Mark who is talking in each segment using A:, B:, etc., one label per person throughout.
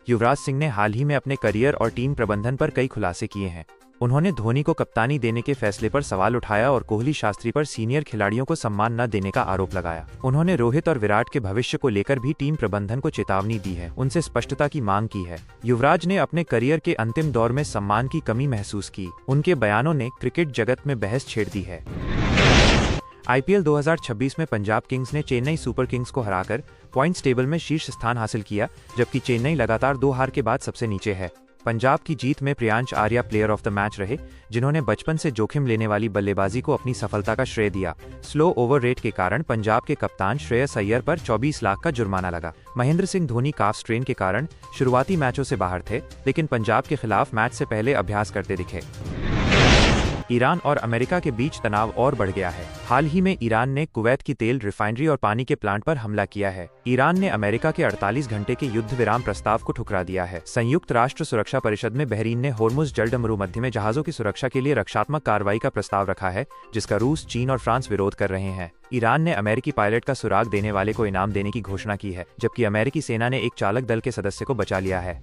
A: युवराज सिंह ने हाल ही में अपने करियर और टीम प्रबंधन पर कई खुलासे किए हैं। उन्होंने धोनी को कप्तानी देने के फैसले पर सवाल उठाया और कोहली शास्त्री पर सीनियर खिलाड़ियों को सम्मान न देने का आरोप लगाया। उन्होंने रोहित और विराट के भविष्य को लेकर भी टीम प्रबंधन को चेतावनी दी है, उनसे स्पष्टता की मांग की है। युवराज ने अपने करियर के अंतिम दौर में सम्मान की कमी महसूस की। उनके बयानों ने क्रिकेट जगत में बहस छेड़ दी है। आईपीएल 2026 में पंजाब किंग्स ने चेन्नई सुपर किंग्स को हराकर पॉइंट्स टेबल में शीर्ष स्थान हासिल किया, जबकि चेन्नई लगातार 2 हार के बाद सबसे नीचे है। पंजाब की जीत में Priyansh Arya player of the match रहे, जिन्होंने बचपन से जोखिम लेने वाली बल्लेबाजी को अपनी सफलता का श्रेय दिया। स्लो ओवर रेट के कारण पंजाब के कप्तान श्रेयस अय्यर पर 24 लाख का जुर्माना लगा। महेंद्र सिंह धोनी काफ स्ट्रेन के कारण शुरुआती मैचों से बाहर थे, लेकिन पंजाब के खिलाफ मैच से पहले अभ्यास करते दिखे। ईरान और अमेरिका के बीच तनाव और बढ़ गया है। हाल ही में ईरान ने कुवैत की तेल रिफाइनरी और पानी के प्लांट पर हमला किया है। ईरान ने अमेरिका के 48 घंटे के युद्ध विराम प्रस्ताव को ठुकरा दिया है। संयुक्त राष्ट्र सुरक्षा परिषद में बहरीन ने होर्मुज जलडमरू मध्य में जहाजों की सुरक्षा के लिए रक्षात्मक कार्रवाई का प्रस्ताव रखा है, जिसका रूस, चीन और फ्रांस विरोध कर रहे हैं। ईरान ने अमेरिकी पायलट का सुराग देने वाले को इनाम देने की घोषणा की है, जबकि अमेरिकी सेना ने एक चालक दल के सदस्य को बचा लिया है।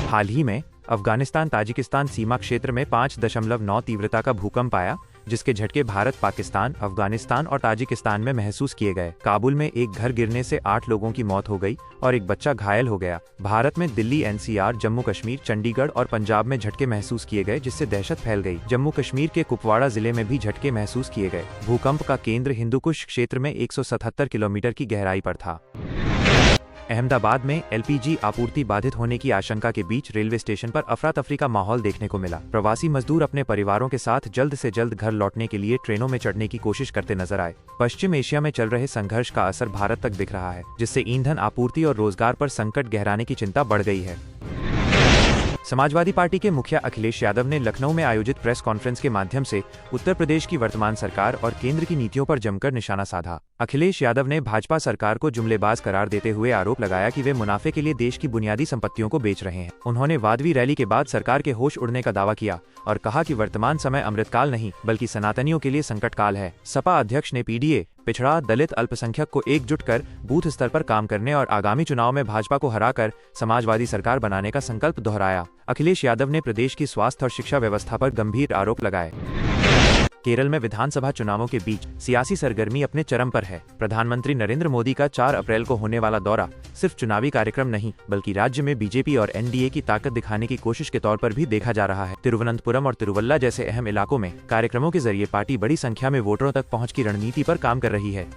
A: हाल ही में अफगानिस्तान ताजिकिस्तान सीमा क्षेत्र में 5.9 तीव्रता का भूकंप आया, जिसके झटके भारत, पाकिस्तान, अफगानिस्तान और ताजिकिस्तान में महसूस किए गए। काबुल में एक घर गिरने से 8 लोगों की मौत हो गई और एक बच्चा घायल हो गया। भारत में दिल्ली, एनसीआर, जम्मू कश्मीर, चंडीगढ़ और पंजाब में झटके महसूस किए गए, जिससे दहशत फैल गई। जम्मू कश्मीर के कुपवाड़ा जिले में भी झटके महसूस किए गए। भूकंप का केंद्र हिंदुकुश क्षेत्र में 177 किलोमीटर की गहराई पर था। अहमदाबाद में एलपीजी आपूर्ति बाधित होने की आशंका के बीच रेलवे स्टेशन पर अफरा तफरी का माहौल देखने को मिला। प्रवासी मजदूर अपने परिवारों के साथ जल्द से जल्द घर लौटने के लिए ट्रेनों में चढ़ने की कोशिश करते नजर आए। पश्चिम एशिया में चल रहे संघर्ष का असर भारत तक दिख रहा है, जिससे ईंधन आपूर्ति और रोजगार पर संकट गहराने की चिंता बढ़ गई है। समाजवादी पार्टी के मुखिया अखिलेश यादव ने लखनऊ में आयोजित प्रेस कॉन्फ्रेंस के माध्यम से उत्तर प्रदेश की वर्तमान सरकार और केंद्र की नीतियों पर जमकर निशाना साधा। अखिलेश यादव ने भाजपा सरकार को जुमलेबाज करार देते हुए आरोप लगाया कि वे मुनाफे के लिए देश की बुनियादी संपत्तियों को बेच रहे हैं। उन्होंने वादवी रैली के बाद सरकार के होश उड़ने का दावा किया और कहा कि वर्तमान समय अमृतकाल नहीं, बल्कि सनातनियों के लिए संकट काल है। सपा अध्यक्ष ने पीडीए, पिछड़ा, दलित, अल्पसंख्यक को एकजुट कर बूथ स्तर पर काम करने और आगामी चुनाव में भाजपा को हराकर समाजवादी सरकार बनाने का संकल्प दोहराया। अखिलेश यादव ने प्रदेश की स्वास्थ्य और शिक्षा व्यवस्था पर गंभीर आरोप लगाए। केरल में विधानसभा चुनावों के बीच सियासी सरगर्मी अपने चरम पर है। प्रधानमंत्री नरेंद्र मोदी का 4 अप्रैल को होने वाला दौरा सिर्फ चुनावी कार्यक्रम नहीं, बल्कि राज्य में बीजेपी और एनडीए की ताकत दिखाने की कोशिश के तौर पर भी देखा जा रहा है। तिरुवनंतपुरम और तिरुवल्ला जैसे अहम इलाकों में कार्यक्रमों के जरिए पार्टी बड़ी संख्या में वोटरों तक पहुंच की रणनीति पर काम कर रही है।